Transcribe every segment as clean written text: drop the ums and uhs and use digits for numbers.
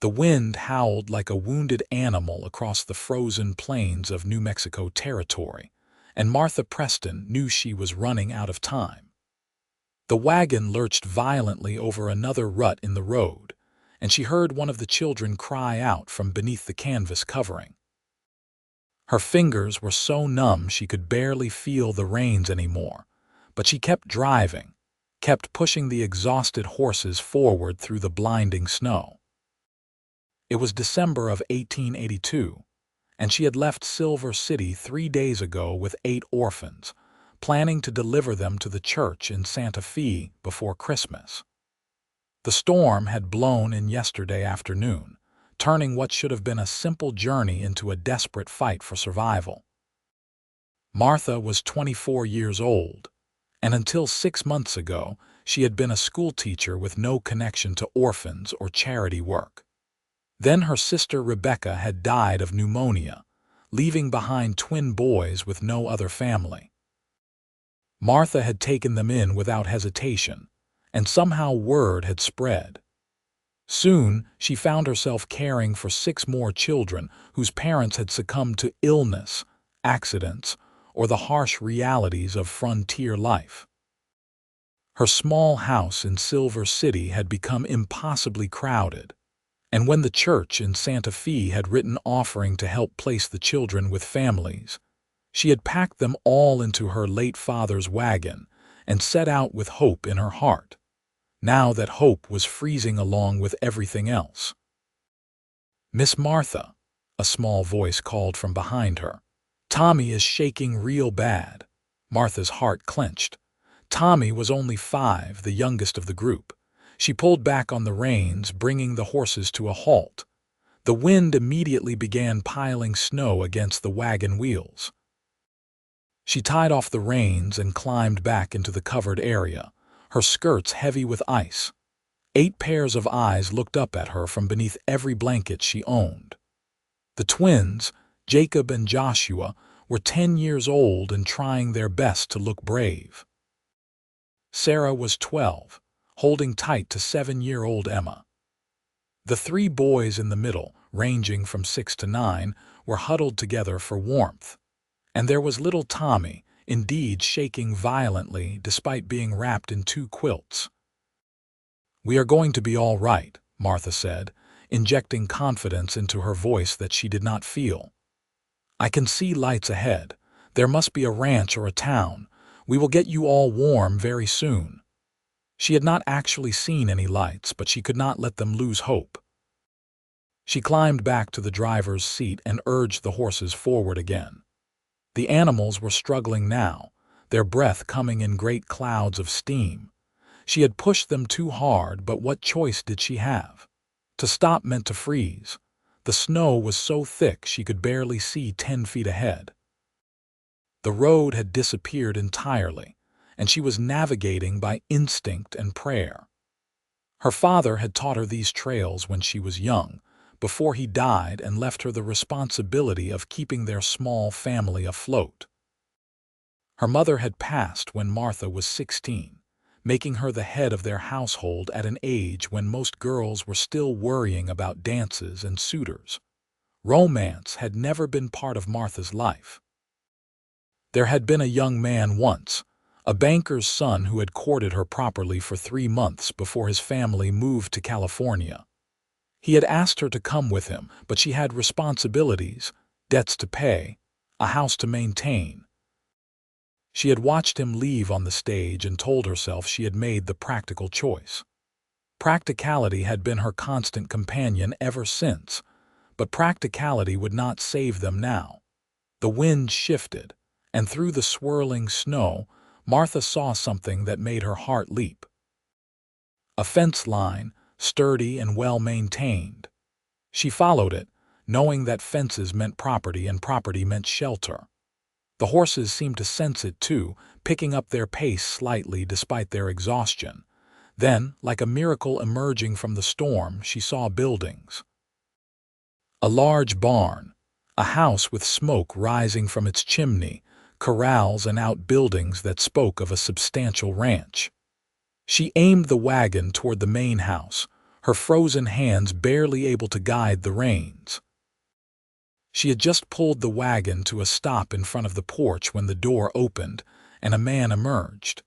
The wind howled like a wounded animal across the frozen plains of New Mexico territory, and Martha Preston knew she was running out of time. The wagon lurched violently over another rut in the road, and she heard one of the children cry out from beneath the canvas covering. Her fingers were so numb she could barely feel the reins anymore, but she kept driving, kept pushing the exhausted horses forward through the blinding snow. It was December of 1882, and she had left Silver City 3 days ago with 8 orphans, planning to deliver them to the church in Santa Fe before Christmas. The storm had blown in yesterday afternoon, turning what should have been a simple journey into a desperate fight for survival. Martha was 24 years old, and until 6 months ago, she had been a schoolteacher with no connection to orphans or charity work. Then her sister Rebecca had died of pneumonia, leaving behind twin boys with no other family. Martha had taken them in without hesitation, and somehow word had spread. Soon, she found herself caring for 6 more children whose parents had succumbed to illness, accidents, or the harsh realities of frontier life. Her small house in Silver City had become impossibly crowded, and when the church in Santa Fe had written offering to help place the children with families, she had packed them all into her late father's wagon and set out with hope in her heart, now that hope was freezing along with everything else. "Miss Martha," a small voice called from behind her. "Tommy is shaking real bad." Martha's heart clenched. Tommy was only 5, the youngest of the group. She pulled back on the reins, bringing the horses to a halt. The wind immediately began piling snow against the wagon wheels. She tied off the reins and climbed back into the covered area, her skirts heavy with ice. 8 pairs of eyes looked up at her from beneath every blanket she owned. The twins, Jacob and Joshua, were 10 years old and trying their best to look brave. Sarah was 12, holding tight to 7-year-old Emma. The 3 boys in the middle, ranging from 6 to 9, were huddled together for warmth. And there was little Tommy, indeed shaking violently despite being wrapped in 2 quilts. "We are going to be all right," Martha said, injecting confidence into her voice that she did not feel. "I can see lights ahead. There must be a ranch or a town. We will get you all warm very soon." She had not actually seen any lights, but she could not let them lose hope. She climbed back to the driver's seat and urged the horses forward again. The animals were struggling now, their breath coming in great clouds of steam. She had pushed them too hard, but what choice did she have? To stop meant to freeze. The snow was so thick she could barely see 10 feet ahead. The road had disappeared entirely, and she was navigating by instinct and prayer. Her father had taught her these trails when she was young, before he died and left her the responsibility of keeping their small family afloat. Her mother had passed when Martha was 16, making her the head of their household at an age when most girls were still worrying about dances and suitors. Romance had never been part of Martha's life. There had been a young man once, a banker's son who had courted her properly for 3 months before his family moved to California. He had asked her to come with him, but she had responsibilities, debts to pay, a house to maintain. She had watched him leave on the stage and told herself she had made the practical choice. Practicality had been her constant companion ever since, but practicality would not save them now. The wind shifted, and through the swirling snow, Martha saw something that made her heart leap. A fence line, sturdy and well-maintained. She followed it, knowing that fences meant property and property meant shelter. The horses seemed to sense it too, picking up their pace slightly despite their exhaustion. Then, like a miracle emerging from the storm, she saw buildings. A large barn, a house with smoke rising from its chimney, corrals and outbuildings that spoke of a substantial ranch. She aimed the wagon toward the main house, her frozen hands barely able to guide the reins. She had just pulled the wagon to a stop in front of the porch when the door opened and a man emerged.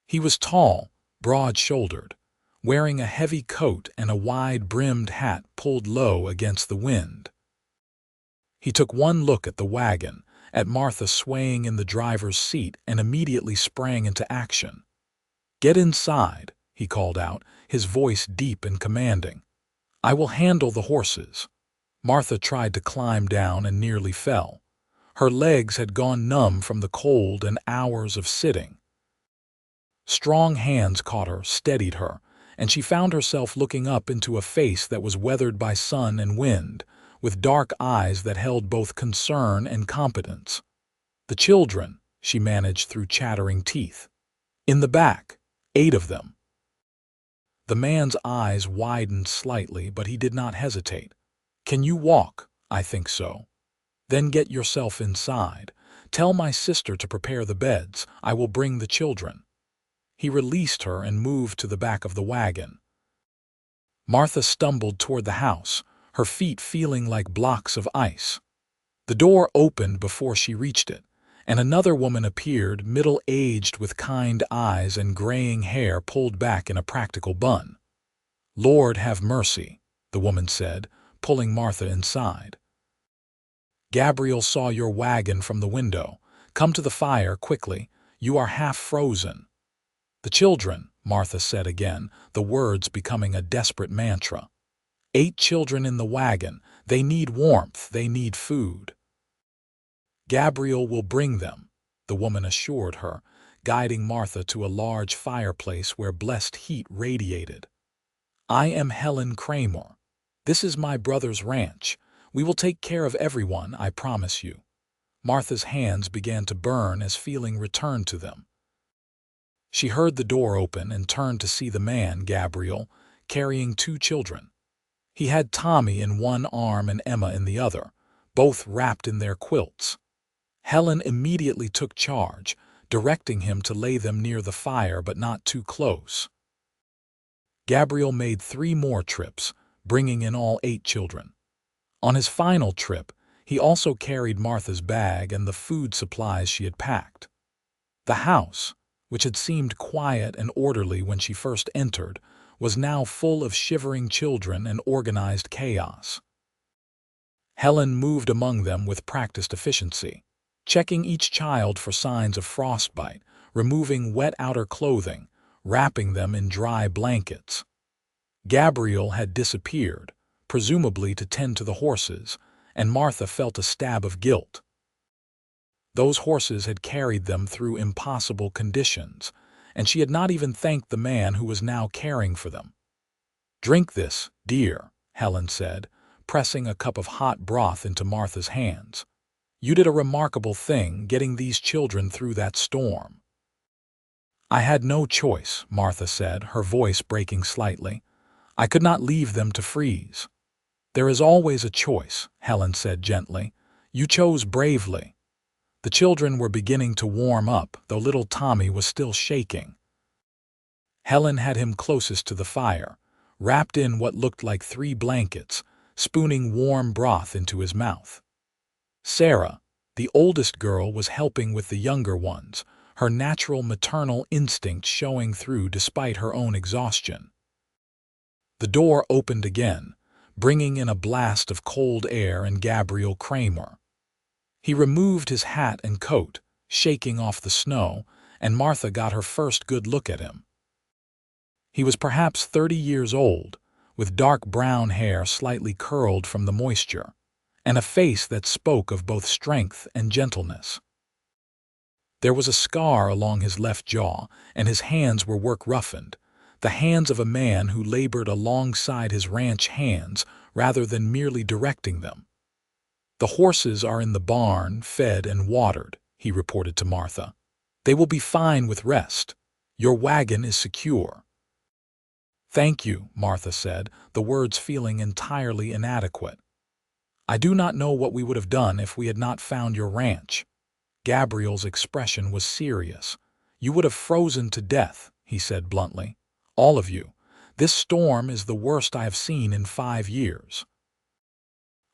He was tall, broad-shouldered, wearing a heavy coat and a wide-brimmed hat pulled low against the wind. He took one look at the wagon, at Martha swaying in the driver's seat, and immediately sprang into action. "Get inside," he called out, his voice deep and commanding. "I will handle the horses." Martha tried to climb down and nearly fell. Her legs had gone numb from the cold and hours of sitting. Strong hands caught her, steadied her, and she found herself looking up into a face that was weathered by sun and wind, with dark eyes that held both concern and competence. "The children," she managed through chattering teeth. "In the back, 8 of them." The man's eyes widened slightly, but he did not hesitate. "Can you walk?" "I think so." "Then get yourself inside. Tell my sister to prepare the beds. I will bring the children." He released her and moved to the back of the wagon. Martha stumbled toward the house, her feet feeling like blocks of ice. The door opened before she reached it, and another woman appeared, middle-aged with kind eyes and graying hair pulled back in a practical bun. "Lord have mercy," the woman said, pulling Martha inside. "Gabriel saw your wagon from the window. Come to the fire quickly. You are half frozen." "The children," Martha said again, the words becoming a desperate mantra. 8 children in the wagon. They need warmth. They need food." "Gabriel will bring them," the woman assured her, guiding Martha to a large fireplace where blessed heat radiated. "I am Helen Kramer. This is my brother's ranch. We will take care of everyone, I promise you." Martha's hands began to burn as feeling returned to them. She heard the door open and turned to see the man, Gabriel, carrying 2 children. He had Tommy in one arm and Emma in the other, both wrapped in their quilts. Helen immediately took charge, directing him to lay them near the fire but not too close. Gabriel made 3 more trips, bringing in all 8 children. On his final trip, he also carried Martha's bag and the food supplies she had packed. The house, which had seemed quiet and orderly when she first entered, was now full of shivering children and organized chaos. Helen moved among them with practiced efficiency, checking each child for signs of frostbite, removing wet outer clothing, wrapping them in dry blankets. Gabriel had disappeared, presumably to tend to the horses, and Martha felt a stab of guilt. Those horses had carried them through impossible conditions, and she had not even thanked the man who was now caring for them. "Drink this, dear," Helen said, pressing a cup of hot broth into Martha's hands. "You did a remarkable thing getting these children through that storm." "I had no choice," Martha said, her voice breaking slightly. "I could not leave them to freeze." "There is always a choice," Helen said gently. "You chose bravely." The children were beginning to warm up, though little Tommy was still shaking. Helen had him closest to the fire, wrapped in what looked like 3 blankets, spooning warm broth into his mouth. Sarah, the oldest girl, was helping with the younger ones, her natural maternal instinct showing through despite her own exhaustion. The door opened again, bringing in a blast of cold air and Gabriel Kramer. He removed his hat and coat, shaking off the snow, and Martha got her first good look at him. He was perhaps 30 years old, with dark brown hair slightly curled from the moisture, and a face that spoke of both strength and gentleness. There was a scar along his left jaw, and his hands were work-roughened, the hands of a man who labored alongside his ranch hands rather than merely directing them. "The horses are in the barn, fed and watered," he reported to Martha. "They will be fine with rest. Your wagon is secure." "Thank you," Martha said, the words feeling entirely inadequate. "I do not know what we would have done if we had not found your ranch." Gabriel's expression was serious. "You would have frozen to death," he said bluntly. "All of you. This storm is the worst I have seen in 5 years.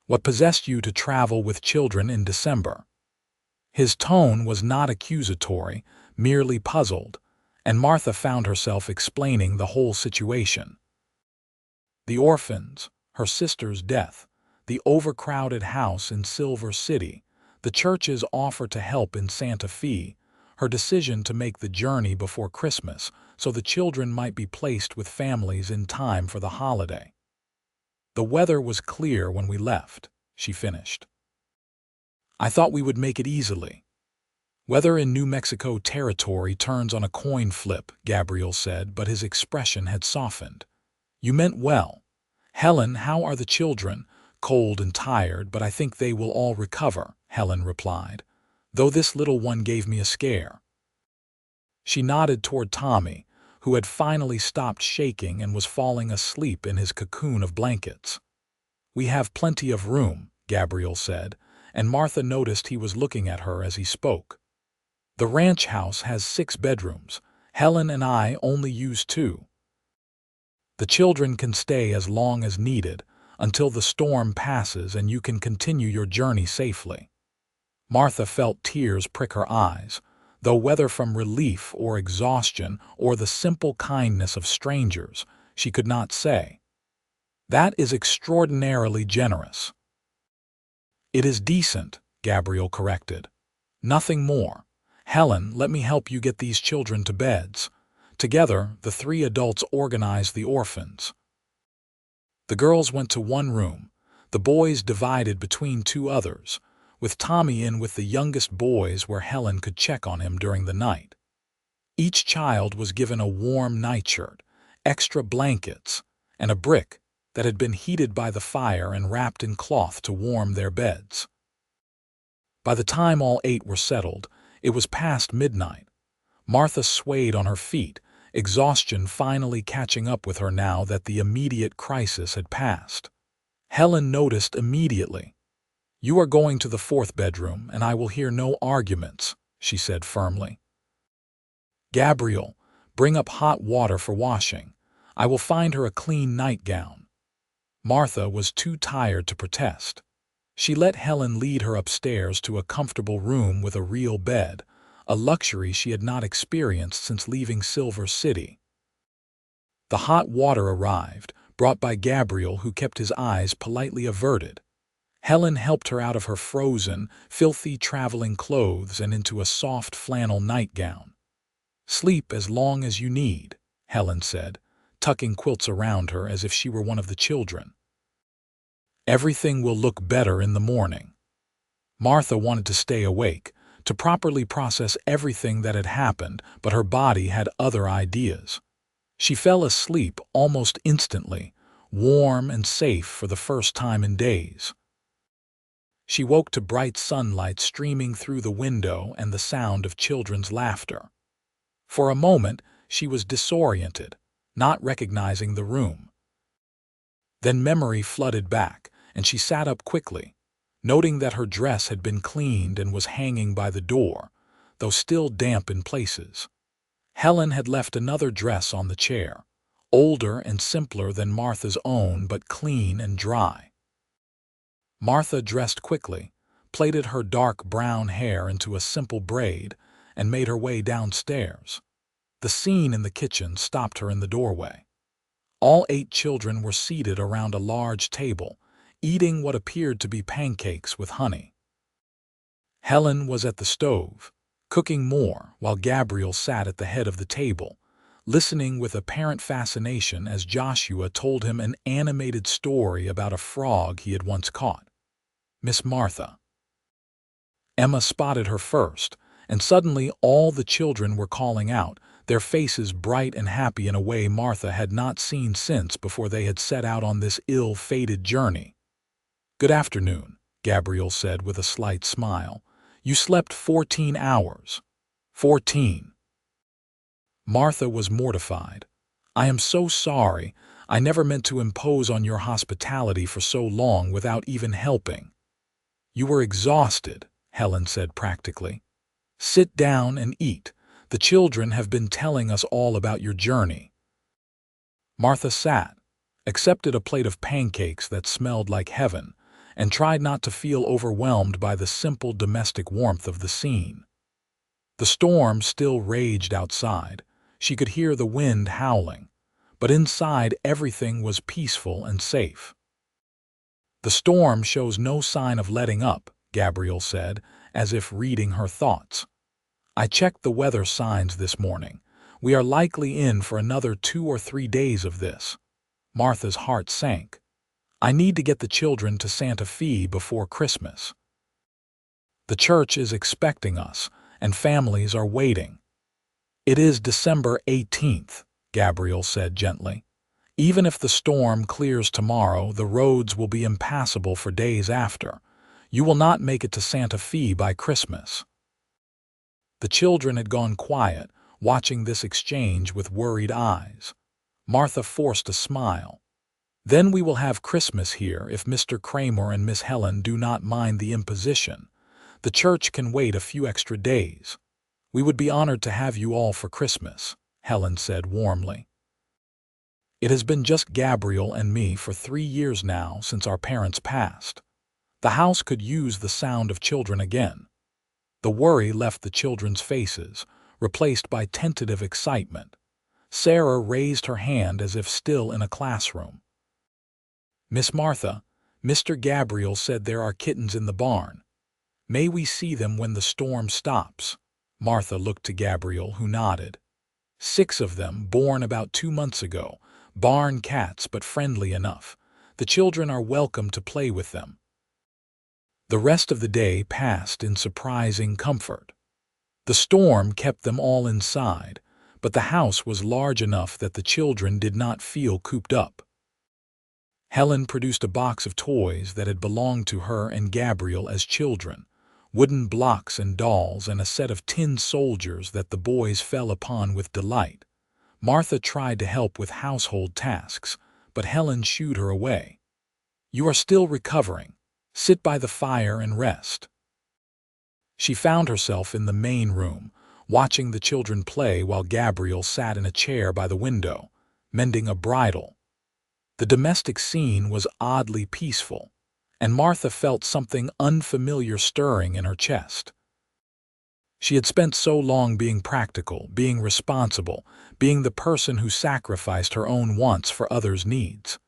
What possessed you to travel with children in December?" His tone was not accusatory, merely puzzled, and Martha found herself explaining the whole situation. The orphans, her sister's death, the overcrowded house in Silver City, the church's offer to help in Santa Fe, her decision to make the journey before Christmas so the children might be placed with families in time for the holiday. "The weather was clear when we left," she finished. "I thought we would make it easily." "Weather in New Mexico territory turns on a coin flip," Gabriel said, but his expression had softened. "You meant well. Helen, how are the children?" "Cold and tired, but I think they will all recover," Helen replied, "though this little one gave me a scare." She nodded toward Tommy, who had finally stopped shaking and was falling asleep in his cocoon of blankets. "We have plenty of room," Gabriel said, and Martha noticed he was looking at her as he spoke. "The ranch house has 6 bedrooms. Helen and I only use 2. The children can stay as long as needed, until the storm passes and you can continue your journey safely." Martha felt tears prick her eyes, though whether from relief or exhaustion or the simple kindness of strangers, she could not say. "That is extraordinarily generous." "It is decent," Gabriel corrected. "Nothing more. Helen, let me help you get these children to beds." Together, the 3 adults organized the orphans. The girls went to one room, the boys divided between 2 others, with Tommy in with the youngest boys where Helen could check on him during the night. Each child was given a warm nightshirt, extra blankets, and a brick that had been heated by the fire and wrapped in cloth to warm their beds. By the time all 8 were settled, it was past midnight. Martha swayed on her feet, exhaustion finally catching up with her now that the immediate crisis had passed. Helen noticed immediately. "You are going to the 4th bedroom, and I will hear no arguments," she said firmly. "Gabriel, bring up hot water for washing. I will find her a clean nightgown." Martha was too tired to protest. She let Helen lead her upstairs to a comfortable room with a real bed, a luxury she had not experienced since leaving Silver City. The hot water arrived, brought by Gabriel, who kept his eyes politely averted. Helen helped her out of her frozen, filthy traveling clothes and into a soft flannel nightgown. "Sleep as long as you need," Helen said, tucking quilts around her as if she were one of the children. "Everything will look better in the morning." Martha wanted to stay awake, to properly process everything that had happened, but her body had other ideas. She fell asleep almost instantly, warm and safe for the first time in days. She woke to bright sunlight streaming through the window and the sound of children's laughter. For a moment, she was disoriented, not recognizing the room. Then memory flooded back, and she sat up quickly, noting that her dress had been cleaned and was hanging by the door, though still damp in places. Helen had left another dress on the chair, older and simpler than Martha's own, but clean and dry. Martha dressed quickly, plaited her dark brown hair into a simple braid, and made her way downstairs. The scene in the kitchen stopped her in the doorway. All 8 children were seated around a large table, eating what appeared to be pancakes with honey. Helen was at the stove, cooking more, while Gabriel sat at the head of the table, listening with apparent fascination as Joshua told him an animated story about a frog he had once caught. "Miss Martha." Emma spotted her first, and suddenly all the children were calling out, their faces bright and happy in a way Martha had not seen since before they had set out on this ill-fated journey. "Good afternoon," Gabriel said with a slight smile. "You slept 14 hours." 14. Martha was mortified. "I am so sorry. I never meant to impose on your hospitality for so long without even helping." "You were exhausted," Helen said practically. "Sit down and eat. The children have been telling us all about your journey." Martha sat, accepted a plate of pancakes that smelled like heaven, and tried not to feel overwhelmed by the simple domestic warmth of the scene. The storm still raged outside. She could hear the wind howling, but inside everything was peaceful and safe. "The storm shows no sign of letting up," Gabriel said, as if reading her thoughts. "I checked the weather signs this morning. We are likely in for another 2 or 3 days of this." Martha's heart sank. "I need to get the children to Santa Fe before Christmas. The church is expecting us, and families are waiting." "It is December 18th, Gabriel said gently. "Even if the storm clears tomorrow, the roads will be impassable for days after. You will not make it to Santa Fe by Christmas." The children had gone quiet, watching this exchange with worried eyes. Martha forced a smile. "Then we will have Christmas here if Mr. Kramer and Miss Helen do not mind the imposition. The church can wait a few extra days. We would be honored to have you all for Christmas," Helen said warmly. "It has been just Gabriel and me for 3 years now since our parents passed. The house could use the sound of children again." The worry left the children's faces, replaced by tentative excitement. Sarah raised her hand as if still in a classroom. "Miss Martha, Mr. Gabriel said there are kittens in the barn. May we see them when the storm stops?" Martha looked to Gabriel, who nodded. "6 of them, born about 2 months ago. Barn cats, but friendly enough. The children are welcome to play with them." The rest of the day passed in surprising comfort. The storm kept them all inside, but the house was large enough that the children did not feel cooped up. Helen produced a box of toys that had belonged to her and Gabriel as children, wooden blocks and dolls, and a set of tin soldiers that the boys fell upon with delight. Martha tried to help with household tasks, but Helen shooed her away. "You are still recovering. Sit by the fire and rest." She found herself in the main room, watching the children play while Gabriel sat in a chair by the window, mending a bridle. The domestic scene was oddly peaceful, and Martha felt something unfamiliar stirring in her chest. She had spent so long being practical, being responsible, being the person who sacrificed her own wants for others' needs.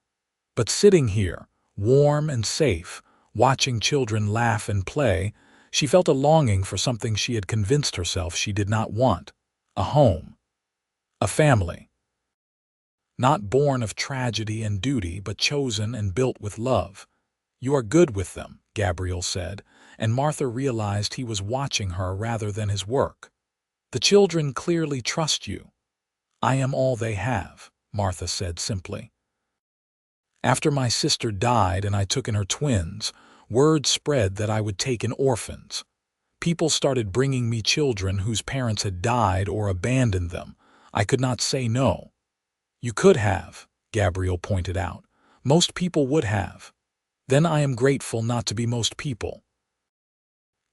But sitting here, warm and safe, watching children laugh and play, she felt a longing for something she had convinced herself she did not want: a home, a family. Not born of tragedy and duty, but chosen and built with love. "You are good with them," Gabriel said, and Martha realized he was watching her rather than his work. "The children clearly trust you." "I am all they have," Martha said simply. "After my sister died and I took in her twins, word spread that I would take in orphans. People started bringing me children whose parents had died or abandoned them. I could not say no." "You could have," Gabriel pointed out. "Most people would have. Then I am grateful not to be most people."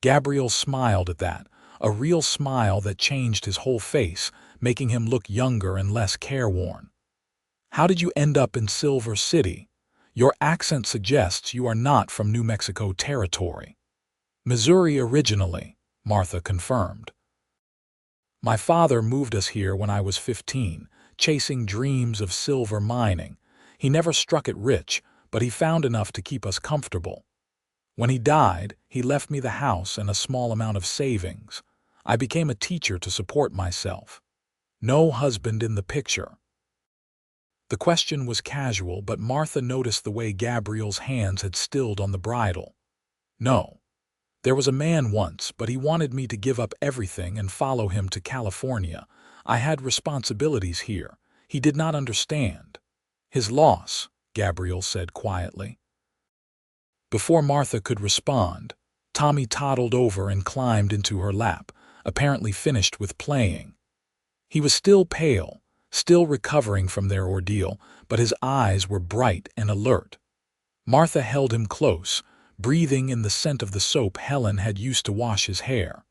Gabriel smiled at that, a real smile that changed his whole face, making him look younger and less careworn. "How did you end up in Silver City? Your accent suggests you are not from New Mexico territory." "Missouri originally," Martha confirmed. "My father moved us here when I was 15, chasing dreams of silver mining. He never struck it rich, but he found enough to keep us comfortable. When he died, he left me the house and a small amount of savings. I became a teacher to support myself. No husband in the picture." The question was casual, but Martha noticed the way Gabriel's hands had stilled on the bridle. "No. There was a man once, but he wanted me to give up everything and follow him to California. I had responsibilities here. He did not understand." "His loss," Gabriel said quietly. Before Martha could respond, Tommy toddled over and climbed into her lap, apparently finished with playing. He was still pale, still recovering from their ordeal, but his eyes were bright and alert. Martha held him close, breathing in the scent of the soap Helen had used to wash his hair.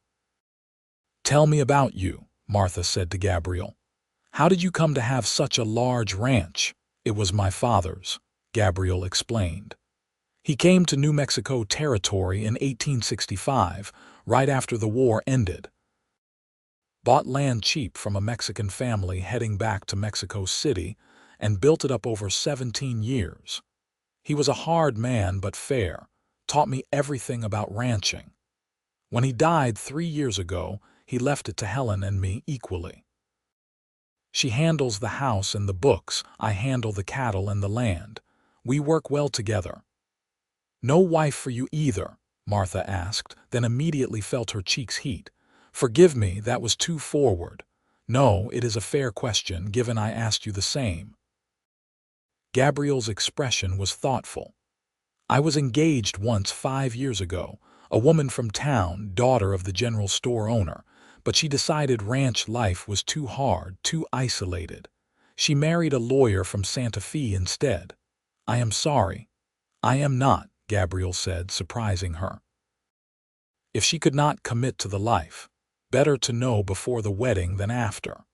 "Tell me about you," Martha said to Gabriel. "How did you come to have such a large ranch?" It was my father's, Gabriel explained. He came to New Mexico Territory in 1865, right after the war ended. Bought land cheap from a Mexican family heading back to Mexico City and built it up over 17 years. He was a hard man but fair, taught me everything about ranching. When he died 3 years ago, he left it to Helen and me equally. She handles the house and the books, I handle the cattle and the land. We work well together. No wife for you either, Martha asked, then immediately felt her cheeks heat. Forgive me, that was too forward. No, it is a fair question, given I asked you the same. Gabriel's expression was thoughtful. I was engaged once 5 years ago, a woman from town, daughter of the general store owner, but she decided ranch life was too hard, too isolated. She married a lawyer from Santa Fe instead. I am sorry. I am not, Gabriel said, surprising her. If she could not commit to the life, better to know before the wedding than after.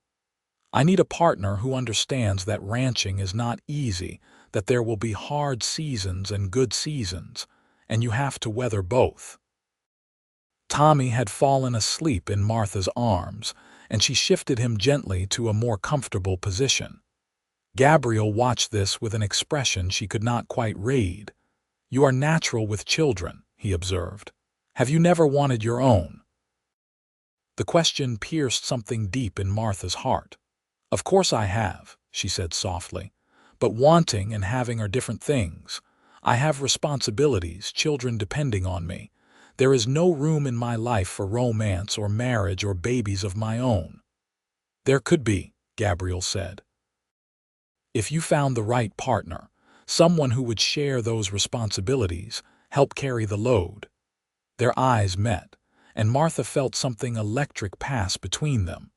I need a partner who understands that ranching is not easy, that there will be hard seasons and good seasons, and you have to weather both. Tommy had fallen asleep in Martha's arms, and she shifted him gently to a more comfortable position. Gabriel watched this with an expression she could not quite read. You are natural with children, he observed. Have you never wanted your own? The question pierced something deep in Martha's heart. Of course I have, she said softly, but wanting and having are different things. I have responsibilities, children depending on me. There is no room in my life for romance or marriage or babies of my own. There could be, Gabriel said. If you found the right partner, someone who would share those responsibilities, help carry the load. Their eyes met, and Martha felt something electric pass between them.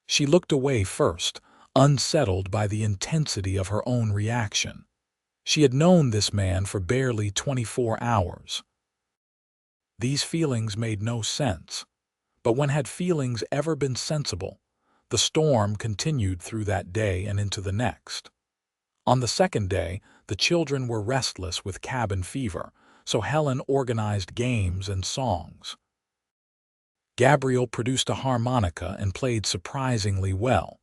She looked away first, unsettled by the intensity of her own reaction. She had known this man for barely 24 hours. These feelings made no sense. But when had feelings ever been sensible? The storm continued through that day and into the next. On the second day, the children were restless with cabin fever, so Helen organized games and songs. Gabriel produced a harmonica and played surprisingly well,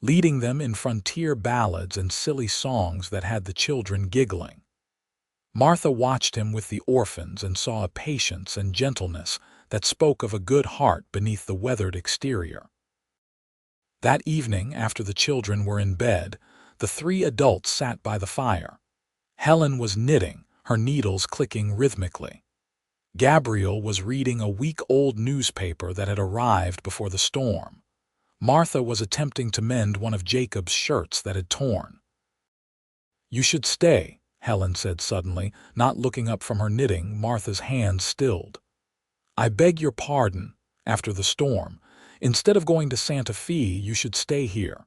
leading them in frontier ballads and silly songs that had the children giggling. Martha watched him with the Orphans and saw a patience and gentleness that spoke of a good heart beneath the weathered exterior. That evening, after the children were in bed, the 3 adults sat by the fire. Helen was knitting, her needles clicking rhythmically. Gabriel was reading a week-old newspaper that had arrived before the storm. Martha was attempting to mend one of Jacob's shirts that had torn. You should stay, Helen said suddenly, not looking up from her knitting. Martha's hands stilled. I beg your pardon, after the storm. Instead of going to Santa Fe, you should stay here.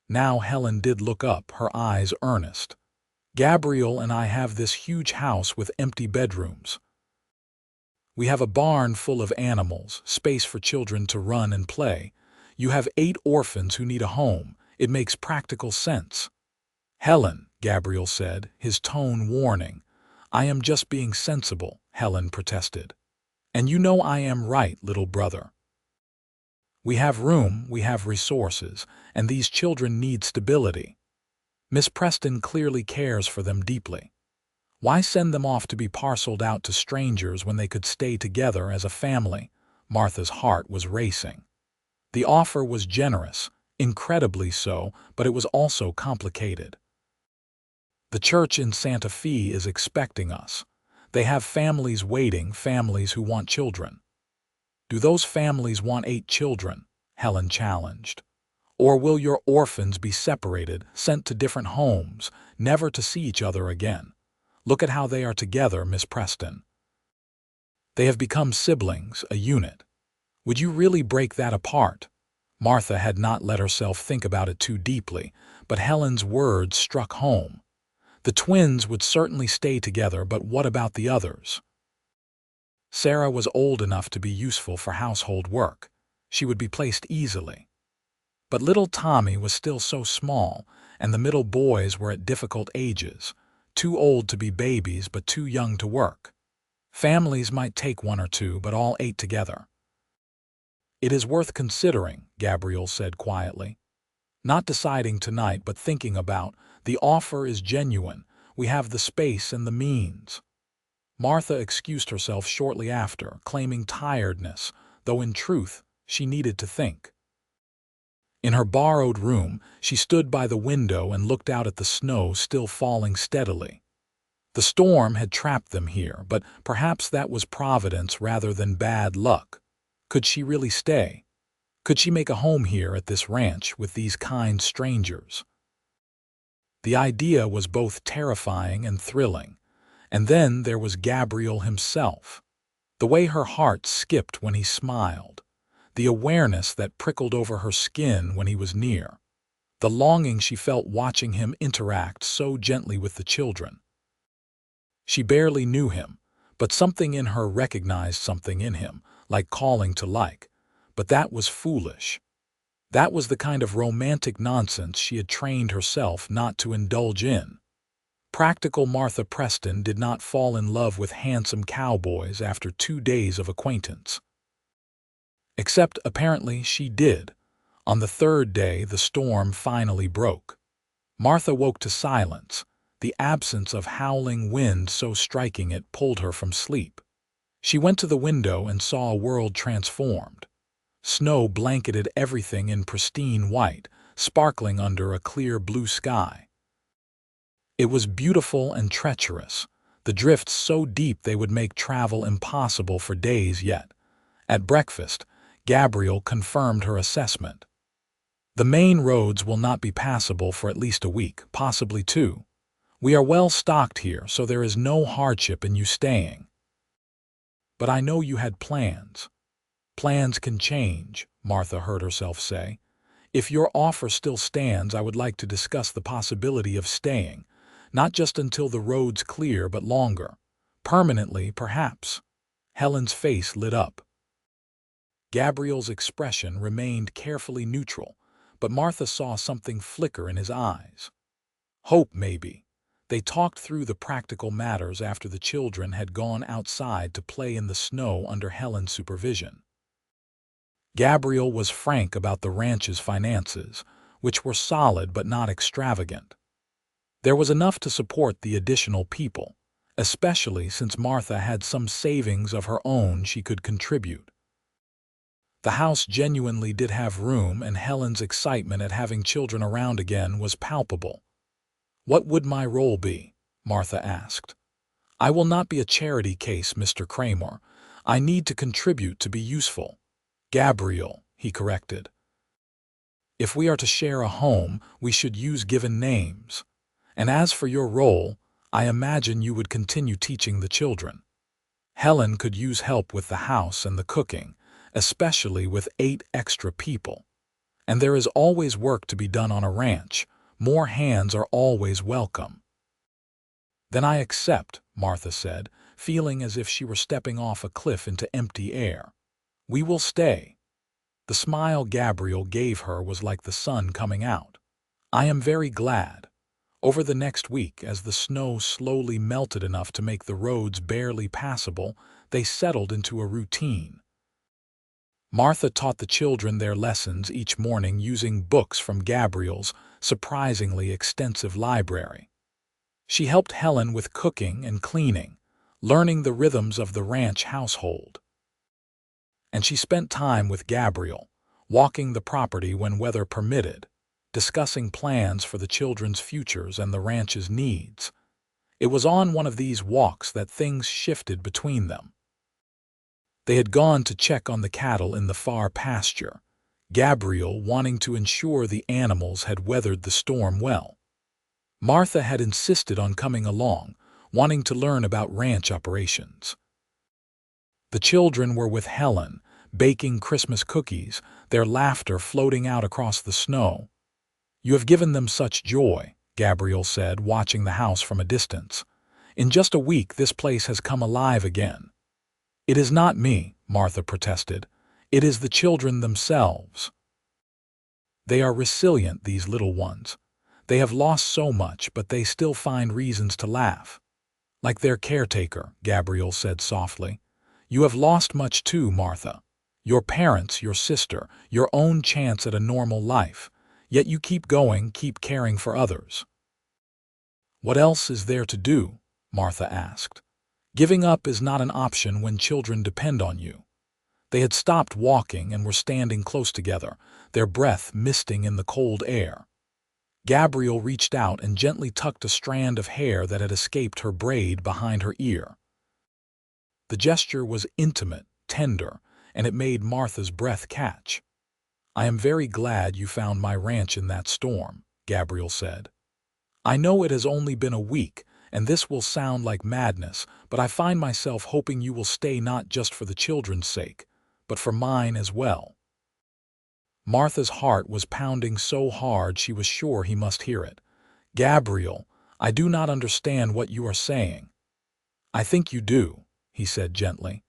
Now Helen did look up, her eyes earnest. Gabriel and I have this huge house with empty bedrooms. We have a barn full of animals, space for children to run and play. You have 8 orphans who need a home. It makes practical sense. Helen, Gabriel said, his tone warning. I am just being sensible, Helen protested. And you know I am right, little brother. We have room, we have resources, and these children need stability. Miss Preston clearly cares for them deeply. Why send them off to be parceled out to strangers when they could stay together as a family? Martha's heart was racing. The offer was generous, incredibly so, but it was also complicated. The church in Santa Fe is expecting us. They have families waiting, families who want children. Do those families want 8 children? Helen challenged. Or will your orphans be separated, sent to different homes, never to see each other again? Look at how they are together, Miss Preston. They have become siblings, a unit. Would you really break that apart? Martha had not let herself think about it too deeply, but Helen's words struck home. The twins would certainly stay together, but what about the others? Sarah was old enough to be useful for household work. She would be placed easily. But little Tommy was still so small, and the middle boys were at difficult ages, too old to be babies but too young to work. Families might take one or two, but all 8 together. "It is worth considering," Gabriel said quietly. "Not deciding tonight, but thinking about. The offer is genuine. We have the space and the means." Martha excused herself shortly after, claiming tiredness, though in truth she needed to think. In her borrowed room, she stood by the window and looked out at the snow still falling steadily. The storm had trapped them here, but perhaps that was providence rather than bad luck. Could she really stay? Could she make a home here at this ranch with these kind strangers? The idea was both terrifying and thrilling. And then there was Gabriel himself. The way her heart skipped when he smiled. The awareness that prickled over her skin when he was near. The longing she felt watching him interact so gently with the children. She barely knew him, but something in her recognized something in him, like calling to like. But that was foolish. That was the kind of romantic nonsense she had trained herself not to indulge in. Practical Martha Preston did not fall in love with handsome cowboys after 2 days of acquaintance. Except, apparently, she did. On the 3rd day, the storm finally broke. Martha woke to silence, the absence of howling wind so striking it pulled her from sleep. She went to the window and saw a world transformed. Snow blanketed everything in pristine white, sparkling under a clear blue sky. It was beautiful and treacherous, the drifts so deep they would make travel impossible for days yet. At breakfast, Gabriel confirmed her assessment. "The main roads will not be passable for at least a week, possibly 2. We are well stocked here, so there is no hardship in you staying." "But I know you had plans." "Plans can change," Martha heard herself say. "If your offer still stands, I would like to discuss the possibility of staying, not just until the road's clear, but longer. Permanently, perhaps." Helen's face lit up. Gabriel's expression remained carefully neutral, but Martha saw something flicker in his eyes. Hope, maybe. They talked through the practical matters after the children had gone outside to play in the snow under Helen's supervision. Gabriel was frank about the ranch's finances, which were solid but not extravagant. There was enough to support the additional people, especially since Martha had some savings of her own she could contribute. The house genuinely did have room, and Helen's excitement at having children around again was palpable. "What would my role be?" Martha asked. "I will not be a charity case, Mr. Kramer. I need to contribute to be useful." "Gabriel," he corrected. "If we are to share a home, we should use given names. And as for your role, I imagine you would continue teaching the children." Helen could use help with the house and the cooking, especially with 8 extra people. And there is always work to be done on a ranch. More hands are always welcome. "Then I accept," Martha said, feeling as if she were stepping off a cliff into empty air. "We will stay." The smile Gabriel gave her was like the sun coming out. "I am very glad." Over the next week, as the snow slowly melted enough to make the roads barely passable, they settled into a routine. Martha taught the children their lessons each morning using books from Gabriel's surprisingly extensive library. She helped Helen with cooking and cleaning, learning the rhythms of the ranch household. And she spent time with Gabriel, walking the property when weather permitted, discussing plans for the children's futures and the ranch's needs. It was on one of these walks that things shifted between them. They had gone to check on the cattle in the far pasture, Gabriel wanting to ensure the animals had weathered the storm well. Martha had insisted on coming along, wanting to learn about ranch operations. The children were with Helen, baking Christmas cookies, their laughter floating out across the snow. "You have given them such joy," Gabriel said, watching the house from a distance. "In just a week this place has come alive again." "It is not me," Martha protested. "It is the children themselves." They are resilient, these little ones. They have lost so much, but they still find reasons to laugh. Like their caretaker, Gabriel said softly. You have lost much too, Martha. Your parents, your sister, your own chance at a normal life. Yet you keep going, keep caring for others. What else is there to do? Martha asked. Giving up is not an option when children depend on you. They had stopped walking and were standing close together, their breath misting in the cold air. Gabriel reached out and gently tucked a strand of hair that had escaped her braid behind her ear. The gesture was intimate, tender, and it made Martha's breath catch. I am very glad you found my ranch in that storm, Gabriel said. I know it has only been a week, and this will sound like madness, but I find myself hoping you will stay not just for the children's sake, but for mine as well. Martha's heart was pounding so hard she was sure he must hear it. Gabriel, I do not understand what you are saying. I think you do, he said gently.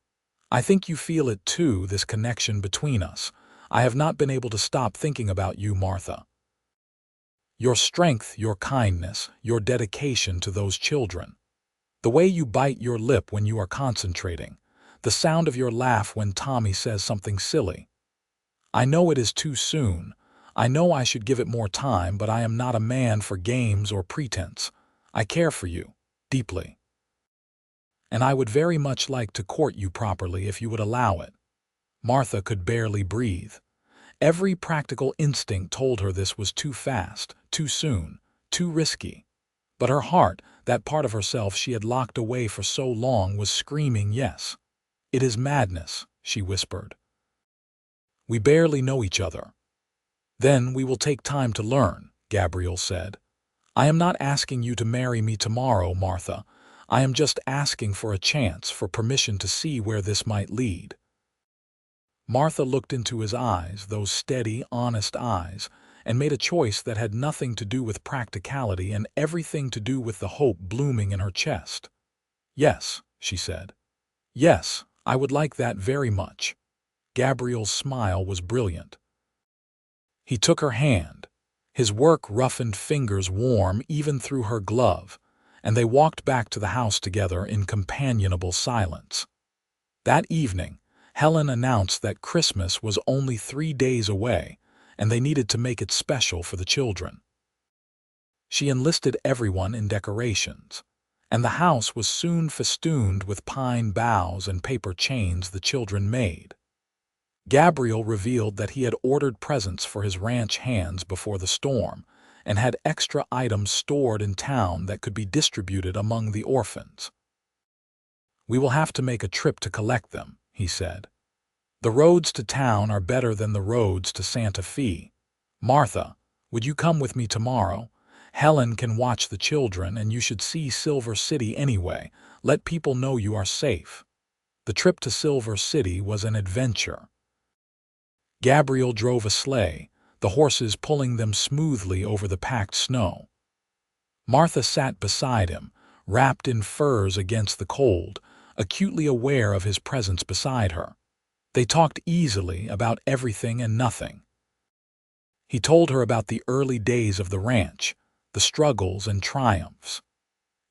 I think you feel it too, this connection between us. I have not been able to stop thinking about you, Martha. Your strength, your kindness, your dedication to those children. The way you bite your lip when you are concentrating. The sound of your laugh when Tommy says something silly. I know it is too soon. I know I should give it more time, but I am not a man for games or pretense. I care for you, deeply. And I would very much like to court you properly if you would allow it. Martha could barely breathe. Every practical instinct told her this was too fast, too soon, too risky. But her heart, that part of herself she had locked away for so long, was screaming yes. It is madness, she whispered. We barely know each other. Then we will take time to learn, Gabriel said. I am not asking you to marry me tomorrow, Martha. I am just asking for a chance, for permission to see where this might lead. Martha looked into his eyes, those steady, honest eyes, and made a choice that had nothing to do with practicality and everything to do with the hope blooming in her chest. Yes, she said. Yes, I would like that very much. Gabriel's smile was brilliant. He took her hand, his work-roughened fingers warm even through her glove, and they walked back to the house together in companionable silence. That evening, Helen announced that Christmas was only 3 days away, and they needed to make it special for the children. She enlisted everyone in decorations, and the house was soon festooned with pine boughs and paper chains the children made. Gabriel revealed that he had ordered presents for his ranch hands before the storm, and had extra items stored in town that could be distributed among the orphans. We will have to make a trip to collect them, he said. The roads to town are better than the roads to Santa Fe. Martha, would you come with me tomorrow? Helen can watch the children, and you should see Silver City anyway. Let people know you are safe. The trip to Silver City was an adventure. Gabriel drove a sleigh, the horses pulling them smoothly over the packed snow. Martha sat beside him, wrapped in furs against the cold, acutely aware of his presence beside her. They talked easily about everything and nothing. He told her about the early days of the ranch, the struggles and triumphs.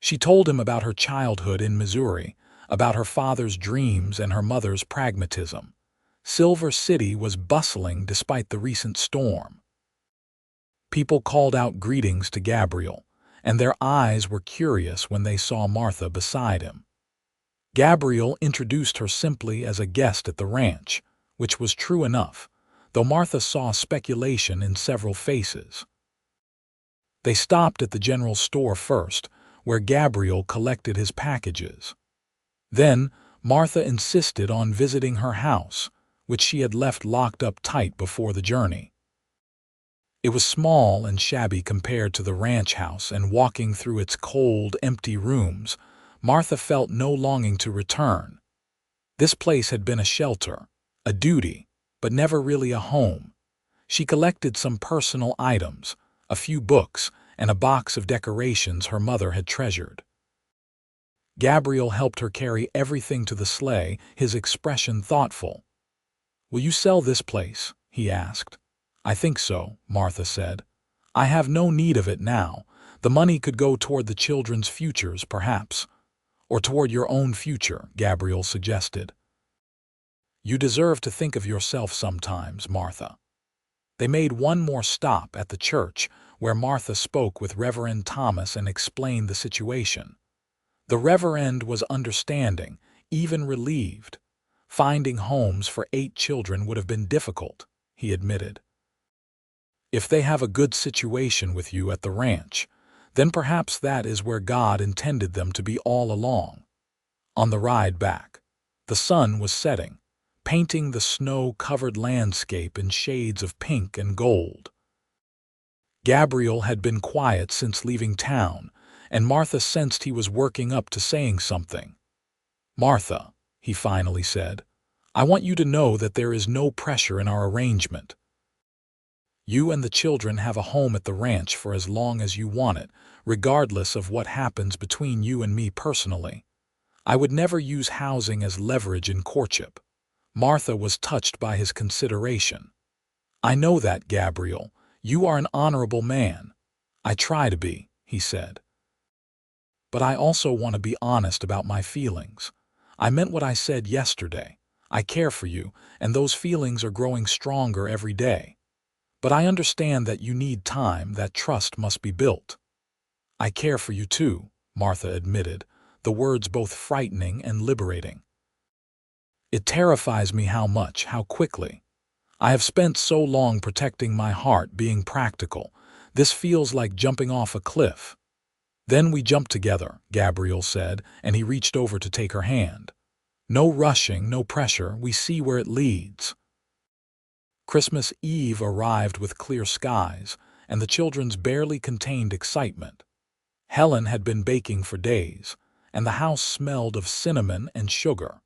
She told him about her childhood in Missouri, about her father's dreams and her mother's pragmatism. Silver City was bustling despite the recent storm. People called out greetings to Gabriel, and their eyes were curious when they saw Martha beside him. Gabriel introduced her simply as a guest at the ranch, which was true enough, though Martha saw speculation in several faces. They stopped at the general store first, where Gabriel collected his packages. Then Martha insisted on visiting her house, which she had left locked up tight before the journey. It was small and shabby compared to the ranch house, and walking through its cold, empty rooms, Martha felt no longing to return. This place had been a shelter, a duty, but never really a home. She collected some personal items, a few books, and a box of decorations her mother had treasured. Gabriel helped her carry everything to the sleigh, his expression thoughtful. "Will you sell this place?" he asked. I think so, Martha said. I have no need of it now. The money could go toward the children's futures, perhaps. Or toward your own future, Gabriel suggested. You deserve to think of yourself sometimes, Martha. They made one more stop at the church, where Martha spoke with Reverend Thomas and explained the situation. The Reverend was understanding, even relieved. Finding homes for 8 children would have been difficult, he admitted. If they have a good situation with you at the ranch, then perhaps that is where God intended them to be all along. On the ride back, the sun was setting, painting the snow-covered landscape in shades of pink and gold. Gabriel had been quiet since leaving town, and Martha sensed he was working up to saying something. "Martha," he finally said, "I want you to know that there is no pressure in our arrangement. You and the children have a home at the ranch for as long as you want it, regardless of what happens between you and me personally. I would never use housing as leverage in courtship." Martha was touched by his consideration. "I know that, Gabriel. You are an honorable man." "I try to be," he said. "But I also want to be honest about my feelings. I meant what I said yesterday. I care for you, and those feelings are growing stronger every day. But I understand that you need time, that trust must be built." "I care for you too," Martha admitted, the words both frightening and liberating. "It terrifies me how quickly. I have spent so long protecting my heart, being practical. This feels like jumping off a cliff." "Then we jump together," Gabriel said, and he reached over to take her hand. "No rushing, no pressure, we see where it leads." Christmas Eve arrived with clear skies, and the children's barely contained excitement. Helen had been baking for days, and the house smelled of cinnamon and sugar.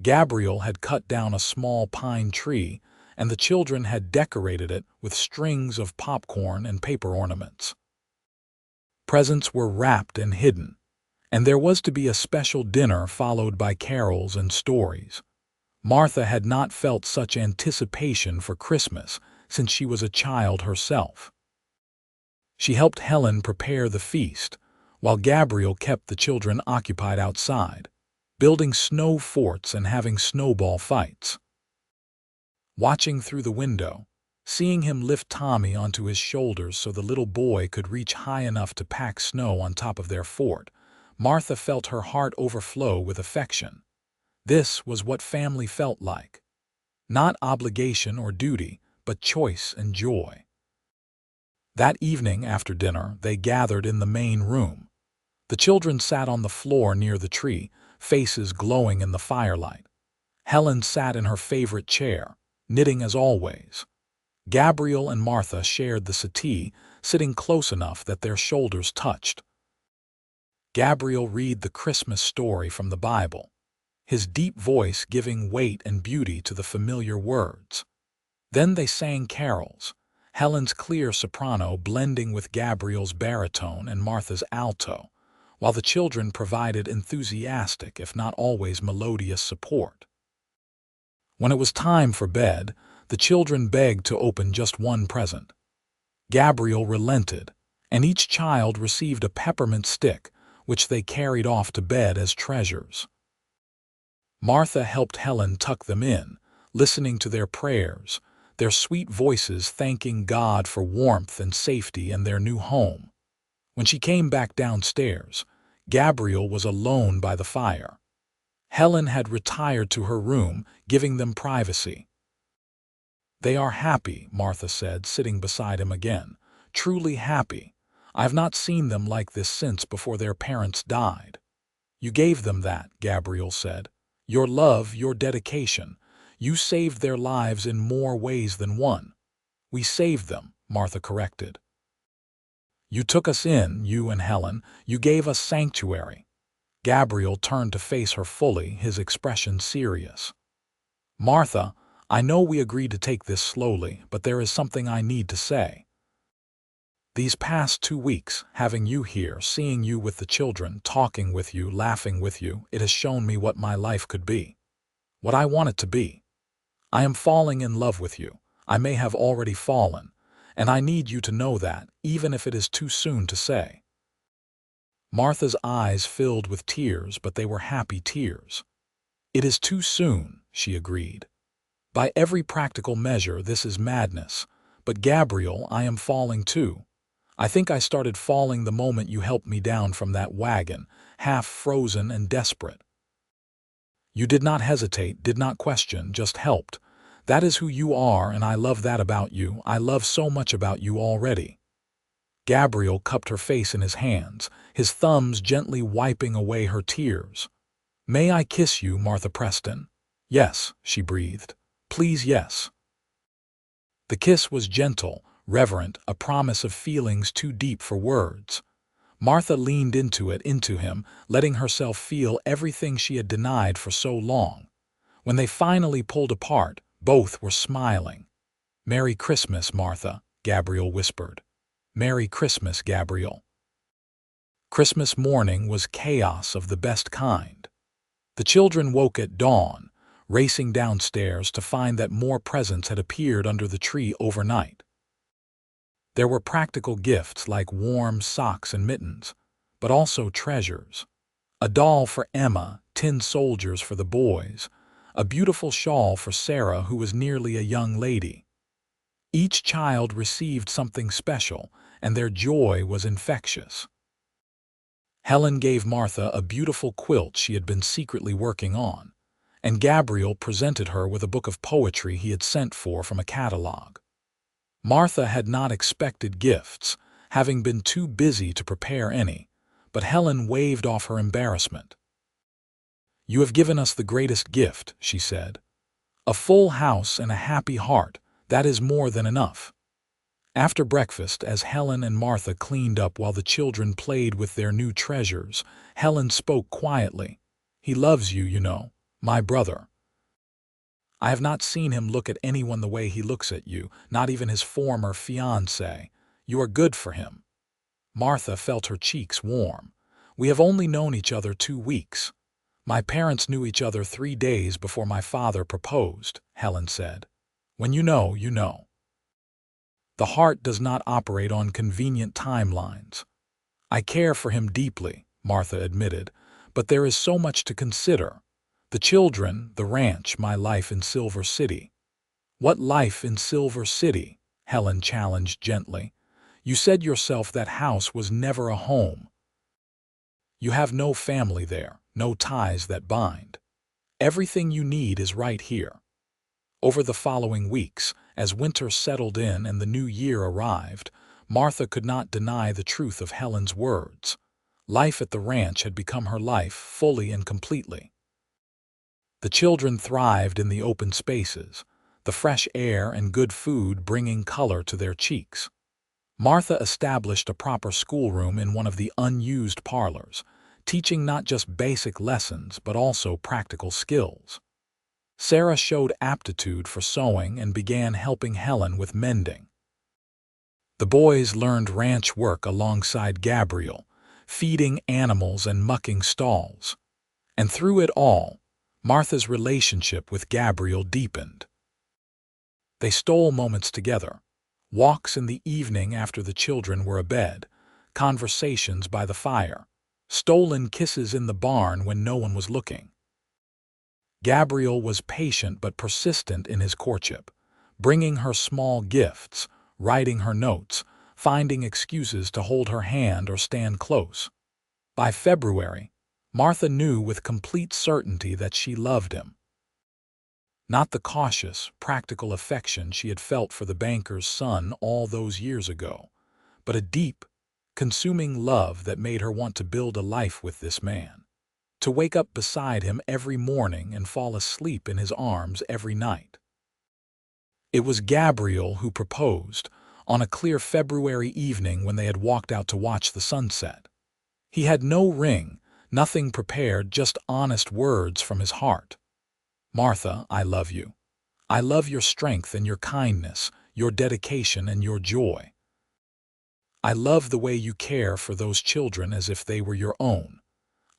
Gabriel had cut down a small pine tree, and the children had decorated it with strings of popcorn and paper ornaments. Presents were wrapped and hidden, and there was to be a special dinner followed by carols and stories. Martha had not felt such anticipation for Christmas since she was a child herself. She helped Helen prepare the feast, while Gabriel kept the children occupied outside, building snow forts and having snowball fights. Watching through the window, seeing him lift Tommy onto his shoulders so the little boy could reach high enough to pack snow on top of their fort, Martha felt her heart overflow with affection. This was what family felt like. Not obligation or duty, but choice and joy. That evening after dinner, they gathered in the main room. The children sat on the floor near the tree, faces glowing in the firelight. Helen sat in her favorite chair, knitting as always. Gabriel and Martha shared the settee, sitting close enough that their shoulders touched. Gabriel read the Christmas story from the Bible, his deep voice giving weight and beauty to the familiar words. Then they sang carols, Helen's clear soprano blending with Gabriel's baritone and Martha's alto, while the children provided enthusiastic, if not always melodious, support. When it was time for bed, the children begged to open just one present. Gabriel relented, and each child received a peppermint stick, which they carried off to bed as treasures. Martha helped Helen tuck them in, listening to their prayers, their sweet voices thanking God for warmth and safety in their new home. When she came back downstairs, Gabriel was alone by the fire. Helen had retired to her room, giving them privacy. "They are happy," Martha said, sitting beside him again. "Truly happy. I've not seen them like this since before their parents died." "You gave them that," Gabriel said. "Your love, your dedication. You saved their lives in more ways than one." "We saved them," Martha corrected. "You took us in, you and Helen. You gave us sanctuary." Gabriel turned to face her fully, his expression serious. "Martha, I know we agreed to take this slowly, but there is something I need to say. These past 2 weeks, having you here, seeing you with the children, talking with you, laughing with you, it has shown me what my life could be. What I want it to be. I am falling in love with you. I may have already fallen, and I need you to know that, even if it is too soon to say." Martha's eyes filled with tears, but they were happy tears. "It is too soon," she agreed. "By every practical measure, this is madness. But Gabriel, I am falling too. I think I started falling the moment you helped me down from that wagon, half frozen and desperate. You did not hesitate, did not question, just helped. That is who you are, and I love that about you. I love so much about you already." Gabriel cupped her face in his hands, his thumbs gently wiping away her tears. "May I kiss you, Martha Preston?" "Yes," she breathed. "Please, yes." The kiss was gentle, reverent, a promise of feelings too deep for words. Martha leaned into him, letting herself feel everything she had denied for so long. When they finally pulled apart, both were smiling. "Merry Christmas, Martha," Gabriel whispered. "Merry Christmas, Gabriel." Christmas morning was chaos of the best kind. The children woke at dawn, racing downstairs to find that more presents had appeared under the tree overnight. There were practical gifts like warm socks and mittens, but also treasures. A doll for Emma, tin soldiers for the boys, a beautiful shawl for Sarah, who was nearly a young lady. Each child received something special, and their joy was infectious. Helen gave Martha a beautiful quilt she had been secretly working on, and Gabriel presented her with a book of poetry he had sent for from a catalog. Martha had not expected gifts, having been too busy to prepare any, but Helen waved off her embarrassment. "You have given us the greatest gift," she said. "A full house and a happy heart, that is more than enough." After breakfast, as Helen and Martha cleaned up while the children played with their new treasures, Helen spoke quietly. "He loves you, you know, my brother. I have not seen him look at anyone the way he looks at you, not even his former fiancée. You are good for him." Martha felt her cheeks warm. "We have only known each other 2 weeks. My parents knew each other 3 days before my father proposed," Helen said. "When you know, you know." The heart does not operate on convenient timelines. "I care for him deeply," Martha admitted, "but there is so much to consider. The children, the ranch, my life in Silver City." "What life in Silver City?" Helen challenged gently. "You said yourself that house was never a home. You have no family there, no ties that bind. Everything you need is right here." Over the following weeks, as winter settled in and the new year arrived, Martha could not deny the truth of Helen's words. Life at the ranch had become her life fully and completely. The children thrived in the open spaces, the fresh air and good food bringing color to their cheeks. Martha established a proper schoolroom in one of the unused parlors, teaching not just basic lessons but also practical skills. Sarah showed aptitude for sewing and began helping Helen with mending. The boys learned ranch work alongside Gabriel, feeding animals and mucking stalls. And through it all, Martha's relationship with Gabriel deepened. They stole moments together, walks in the evening after the children were abed, conversations by the fire, stolen kisses in the barn when no one was looking. Gabriel was patient but persistent in his courtship, bringing her small gifts, writing her notes, finding excuses to hold her hand or stand close. By February, Martha knew with complete certainty that she loved him. Not the cautious, practical affection she had felt for the banker's son all those years ago, but a deep, consuming love that made her want to build a life with this man, to wake up beside him every morning and fall asleep in his arms every night. It was Gabriel who proposed, on a clear February evening when they had walked out to watch the sunset. He had no ring, nothing prepared, just honest words from his heart. "Martha, I love you. I love your strength and your kindness, your dedication and your joy. I love the way you care for those children as if they were your own.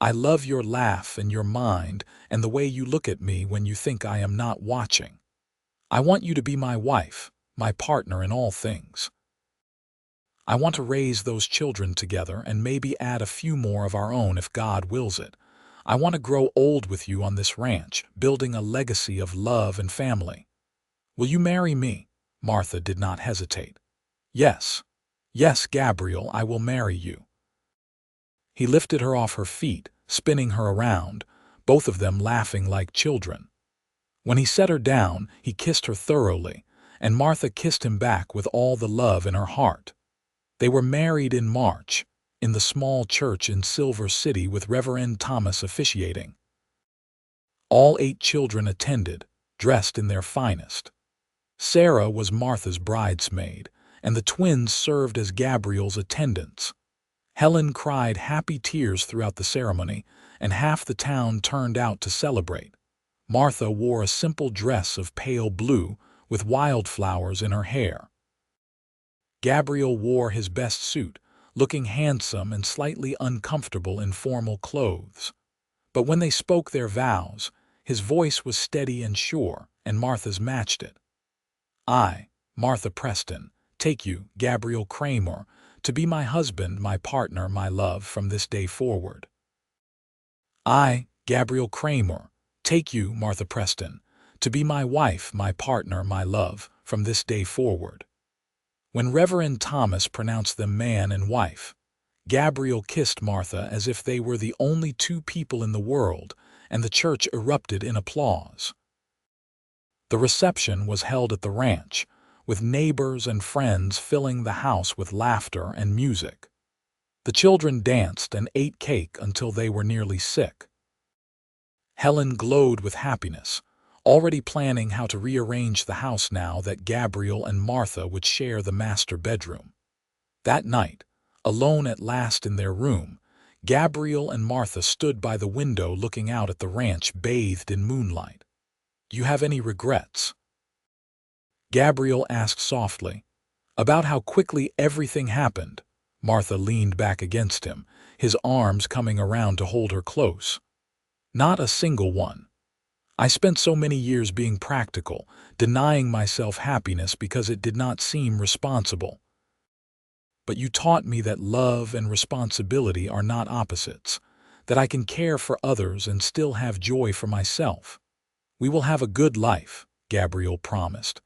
I love your laugh and your mind and the way you look at me when you think I am not watching. I want you to be my wife, my partner in all things. I want to raise those children together and maybe add a few more of our own if God wills it. I want to grow old with you on this ranch, building a legacy of love and family. Will you marry me?" Martha did not hesitate. "Yes. Yes, Gabriel, I will marry you." He lifted her off her feet, spinning her around, both of them laughing like children. When he set her down, he kissed her thoroughly, and Martha kissed him back with all the love in her heart. They were married in March, in the small church in Silver City with Reverend Thomas officiating. All 8 children attended, dressed in their finest. Sarah was Martha's bridesmaid, and the twins served as Gabriel's attendants. Helen cried happy tears throughout the ceremony, and half the town turned out to celebrate. Martha wore a simple dress of pale blue with wildflowers in her hair. Gabriel wore his best suit, looking handsome and slightly uncomfortable in formal clothes. But when they spoke their vows, his voice was steady and sure, and Martha's matched it. "I, Martha Preston, take you, Gabriel Kramer, to be my husband, my partner, my love, from this day forward." "I, Gabriel Kramer, take you, Martha Preston, to be my wife, my partner, my love, from this day forward." When Reverend Thomas pronounced them man and wife, Gabriel kissed Martha as if they were the only 2 people in the world, and the church erupted in applause. The reception was held at the ranch, with neighbors and friends filling the house with laughter and music. The children danced and ate cake until they were nearly sick. Helen glowed with happiness, already planning how to rearrange the house now that Gabriel and Martha would share the master bedroom. That night, alone at last in their room, Gabriel and Martha stood by the window looking out at the ranch bathed in moonlight. "You have any regrets?" Gabriel asked softly. "About how quickly everything happened." Martha leaned back against him, his arms coming around to hold her close. "Not a single one. I spent so many years being practical, denying myself happiness because it did not seem responsible. But you taught me that love and responsibility are not opposites, that I can care for others and still have joy for myself. We will have a good life," Gabriel promised.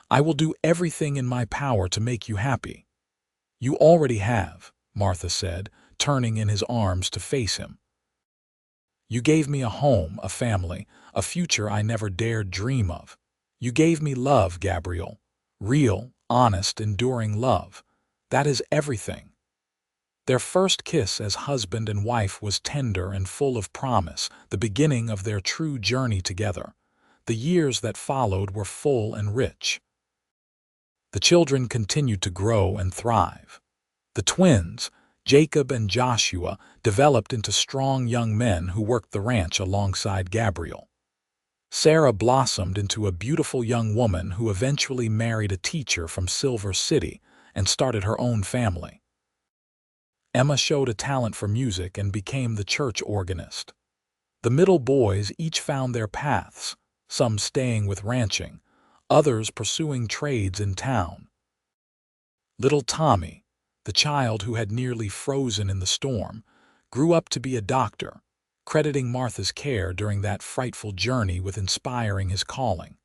"I will do everything in my power to make you happy." "You already have," Martha said, turning in his arms to face him. "You gave me a home, a family, a future I never dared dream of. You gave me love, Gabriel. Real, honest, enduring love. That is everything." Their first kiss as husband and wife was tender and full of promise, the beginning of their true journey together. The years that followed were full and rich. The children continued to grow and thrive. The twins, Jacob and Joshua, developed into strong young men who worked the ranch alongside Gabriel. Sarah blossomed into a beautiful young woman who eventually married a teacher from Silver City and started her own family. Emma showed a talent for music and became the church organist. The middle boys each found their paths, some staying with ranching, others pursuing trades in town. Little Tommy, the child who had nearly frozen in the storm, grew up to be a doctor, crediting Martha's care during that frightful journey with inspiring his calling.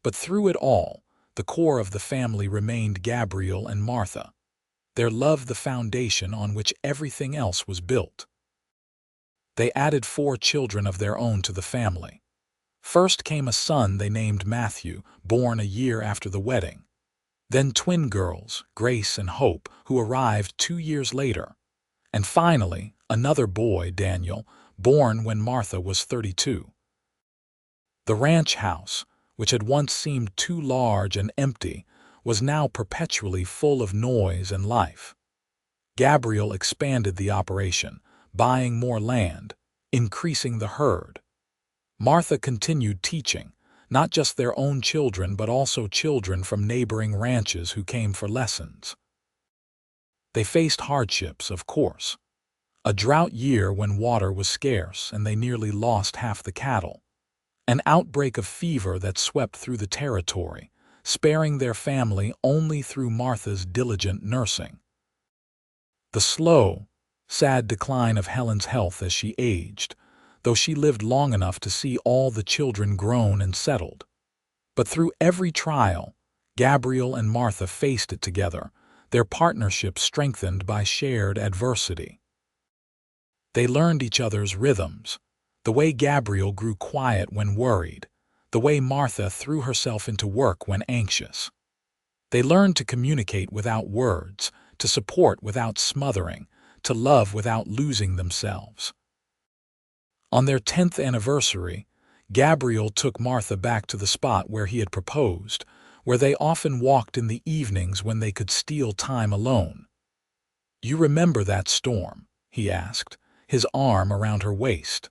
But through it all, the core of the family remained Gabriel and Martha. Their love the foundation on which everything else was built. They added 4 children of their own to the family. First came a son they named Matthew, born a year after the wedding. Then twin girls, Grace and Hope, who arrived 2 years later. And finally, another boy, Daniel, born when Martha was 32. The ranch house, which had once seemed too large and empty, was now perpetually full of noise and life. Gabriel expanded the operation, buying more land, increasing the herd. Martha continued teaching, not just their own children but also children from neighboring ranches who came for lessons. They faced hardships, of course. A drought year when water was scarce and they nearly lost half the cattle. An outbreak of fever that swept through the territory, sparing their family only through Martha's diligent nursing. The slow, sad decline of Helen's health as she aged, though she lived long enough to see all the children grown and settled. But through every trial, Gabriel and Martha faced it together, their partnership strengthened by shared adversity. They learned each other's rhythms, the way Gabriel grew quiet when worried, the way Martha threw herself into work when anxious. They learned to communicate without words, to support without smothering, to love without losing themselves. On their 10th anniversary, Gabriel took Martha back to the spot where he had proposed, where they often walked in the evenings when they could steal time alone. "You remember that storm?" he asked, his arm around her waist.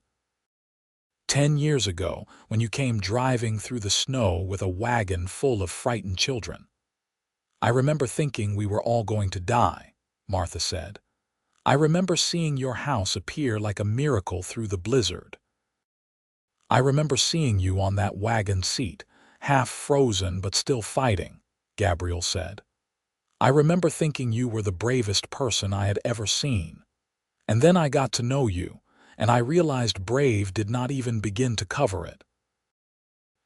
"10 years ago, when you came driving through the snow with a wagon full of frightened children." "I remember thinking we were all going to die," Martha said. "I remember seeing your house appear like a miracle through the blizzard. I remember seeing you on that wagon seat, half frozen but still fighting," Gabriel said. "I remember thinking you were the bravest person I had ever seen. And then I got to know you, and I realized brave did not even begin to cover it.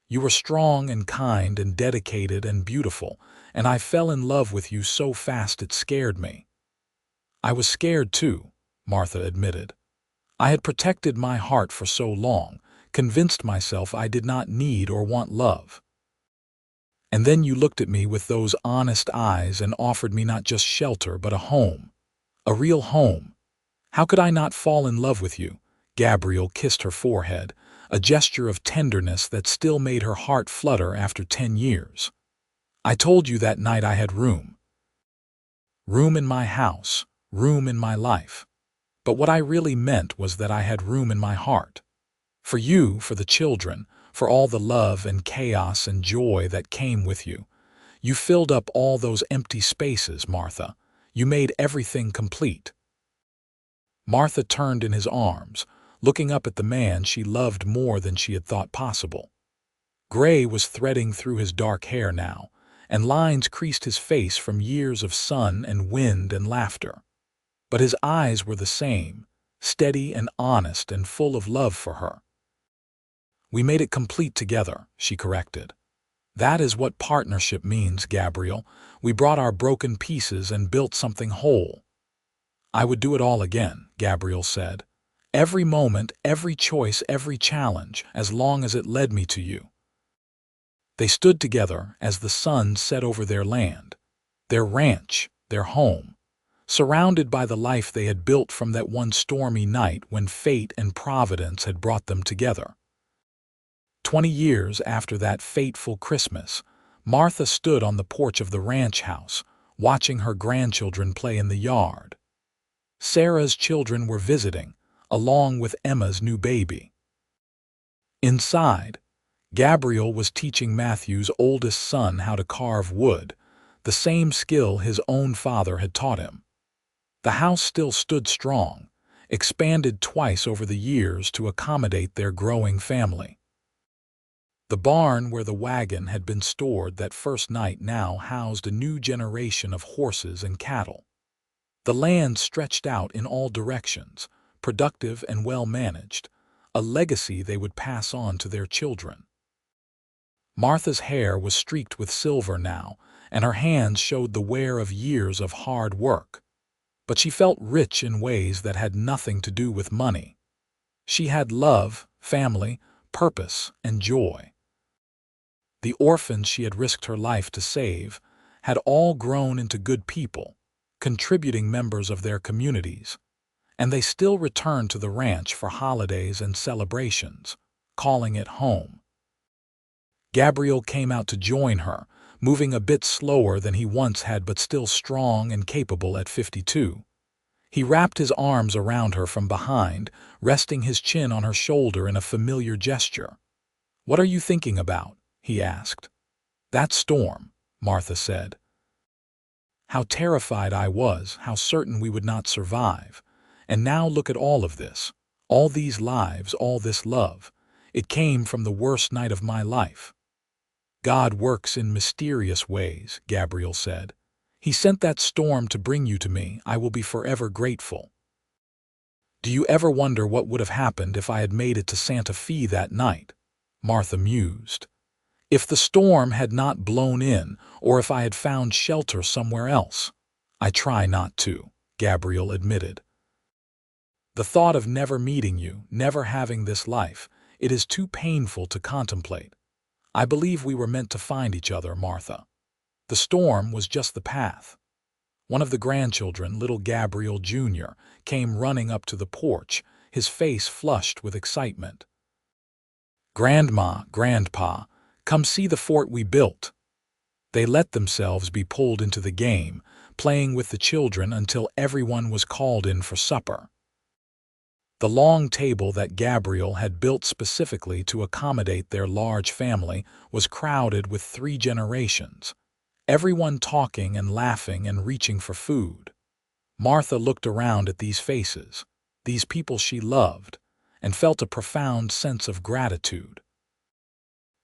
You were strong and kind and dedicated and beautiful, and I fell in love with you so fast it scared me." "I was scared too," Martha admitted. "I had protected my heart for so long, convinced myself I did not need or want love. And then you looked at me with those honest eyes and offered me not just shelter but a home, a real home. How could I not fall in love with you?" Gabriel kissed her forehead, a gesture of tenderness that still made her heart flutter after 10 years. "I told you that night I had room. Room in my house, room in my life. But what I really meant was that I had room in my heart. For you, for the children, for all the love and chaos and joy that came with you. You filled up all those empty spaces, Martha. You made everything complete." Martha turned in his arms, looking up at the man she loved more than she had thought possible. Gray was threading through his dark hair now, and lines creased his face from years of sun and wind and laughter. But his eyes were the same, steady and honest and full of love for her. "We made it complete together," she corrected. "That is what partnership means, Gabriel. We brought our broken pieces and built something whole." "I would do it all again," Gabriel said. "Every moment, every choice, every challenge, as long as it led me to you." They stood together as the sun set over their land, their ranch, their home, surrounded by the life they had built from that one stormy night when fate and providence had brought them together. 20 years after that fateful Christmas, Martha stood on the porch of the ranch house, watching her grandchildren play in the yard. Sarah's children were visiting, along with Emma's new baby. Inside, Gabriel was teaching Matthew's oldest son how to carve wood, the same skill his own father had taught him. The house still stood strong, expanded twice over the years to accommodate their growing family. The barn where the wagon had been stored that first night now housed a new generation of horses and cattle. The land stretched out in all directions, productive and well managed, a legacy they would pass on to their children. Martha's hair was streaked with silver now, and her hands showed the wear of years of hard work. But she felt rich in ways that had nothing to do with money. She had love, family, purpose, and joy. The orphans she had risked her life to save had all grown into good people, contributing members of their communities, and they still returned to the ranch for holidays and celebrations, calling it home. Gabriel came out to join her, moving a bit slower than he once had but still strong and capable at 52. He wrapped his arms around her from behind, resting his chin on her shoulder in a familiar gesture. "What are you thinking about?" he asked. "That storm," Martha said. "How terrified I was, how certain we would not survive. And now look at all of this, all these lives, all this love. It came from the worst night of my life." God works in mysterious ways, Gabriel said. He sent that storm to bring you to me. I will be forever grateful. Do you ever wonder what would have happened if I had made it to Santa Fe that night? Martha mused. If the storm had not blown in, or if I had found shelter somewhere else. I try not to, Gabriel admitted. The thought of never meeting you, never having this life, it is too painful to contemplate. I believe we were meant to find each other, Martha. The storm was just the path. One of the grandchildren, little Gabriel Jr., came running up to the porch, his face flushed with excitement. Grandma, Grandpa, come see the fort we built. They let themselves be pulled into the game, playing with the children until everyone was called in for supper. The long table that Gabriel had built specifically to accommodate their large family was crowded with 3 generations, everyone talking and laughing and reaching for food. Martha looked around at these faces, these people she loved, and felt a profound sense of gratitude.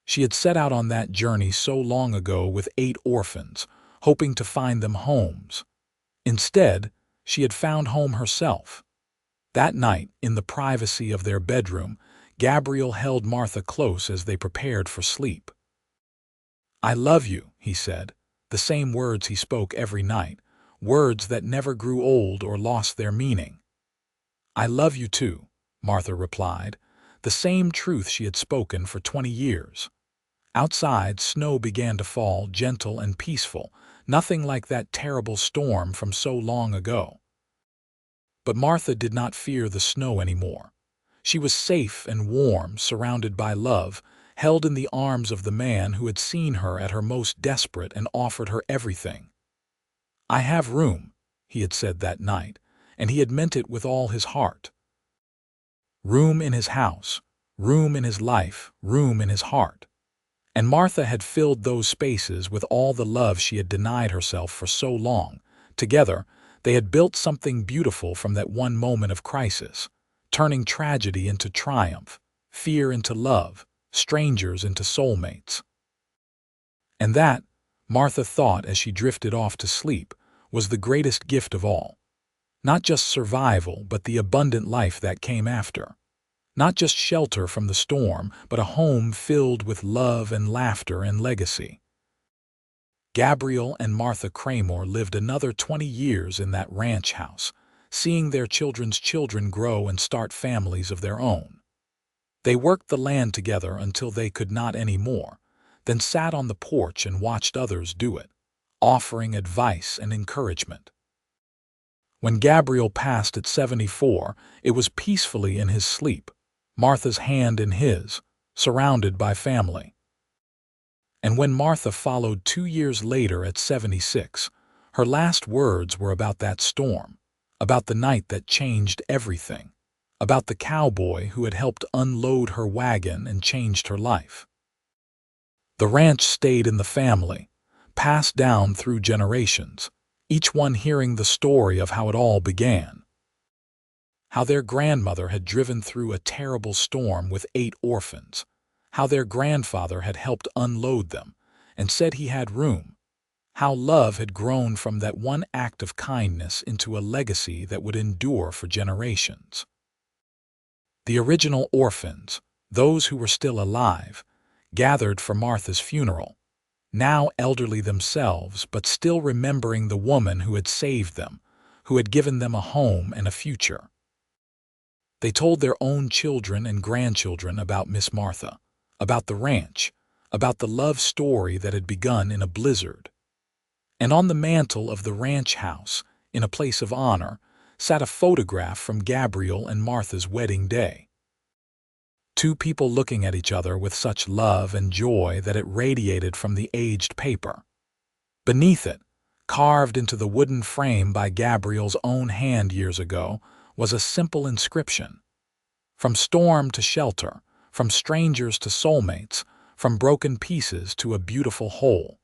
She had set out on that journey so long ago with 8 orphans, hoping to find them homes. Instead, she had found home herself. That night, in the privacy of their bedroom, Gabriel held Martha close as they prepared for sleep. I love you, he said, the same words he spoke every night, words that never grew old or lost their meaning. I love you too, Martha replied, the same truth she had spoken for 20 years. Outside, snow began to fall, gentle and peaceful, nothing like that terrible storm from so long ago. But Martha did not fear the snow anymore. She was safe and warm, surrounded by love, held in the arms of the man who had seen her at her most desperate and offered her everything. I have room, he had said that night, and he had meant it with all his heart. Room in his house, room in his life, room in his heart. And Martha had filled those spaces with all the love she had denied herself for so long. Together, they had built something beautiful from that one moment of crisis, turning tragedy into triumph, fear into love, strangers into soulmates. And that, Martha thought as she drifted off to sleep, was the greatest gift of all. Not just survival, but the abundant life that came after. Not just shelter from the storm, but a home filled with love and laughter and legacy. Gabriel and Martha Kramer lived another 20 years in that ranch house, seeing their children's children grow and start families of their own. They worked the land together until they could not anymore, then sat on the porch and watched others do it, offering advice and encouragement. When Gabriel passed at 74, it was peacefully in his sleep, Martha's hand in his, surrounded by family. And when Martha followed 2 years later at 76, her last words were about that storm, about the night that changed everything, about the cowboy who had helped unload her wagon and changed her life. The ranch stayed in the family, passed down through generations, each one hearing the story of how it all began. How their grandmother had driven through a terrible storm with 8 orphans, how their grandfather had helped unload them and said he had room, how love had grown from that one act of kindness into a legacy that would endure for generations. The original orphans, those who were still alive, gathered for Martha's funeral, now elderly themselves but still remembering the woman who had saved them, who had given them a home and a future. They told their own children and grandchildren about Miss Martha, about the ranch, about the love story that had begun in a blizzard. And on the mantel of the ranch house, in a place of honor, sat a photograph from Gabriel and Martha's wedding day. 2 people looking at each other with such love and joy that it radiated from the aged paper. Beneath it, carved into the wooden frame by Gabriel's own hand years ago, was a simple inscription. From storm to shelter, from strangers to soulmates, from broken pieces to a beautiful whole.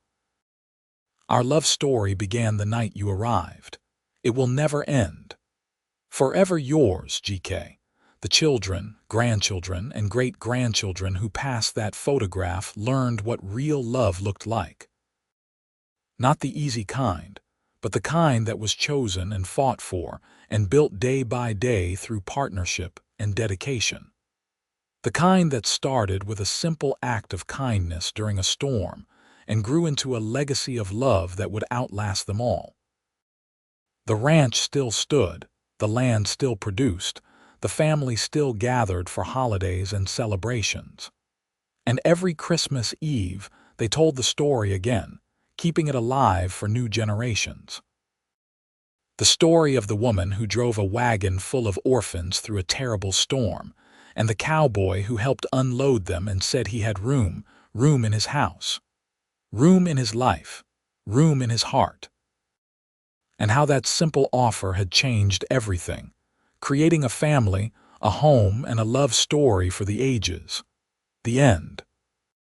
Our love story began the night you arrived. It will never end. Forever yours, GK. The children, grandchildren, and great-grandchildren who passed that photograph learned what real love looked like. Not the easy kind, but the kind that was chosen and fought for and built day by day through partnership and dedication. The kind that started with a simple act of kindness during a storm and grew into a legacy of love that would outlast them all. The ranch still stood, the land still produced, the family still gathered for holidays and celebrations. And every Christmas Eve, they told the story again, keeping it alive for new generations. The story of the woman who drove a wagon full of orphans through a terrible storm, and the cowboy who helped unload them and said he had room in his house, room in his life, room in his heart. And how that simple offer had changed everything, creating a family, a home, and a love story for the ages. The end.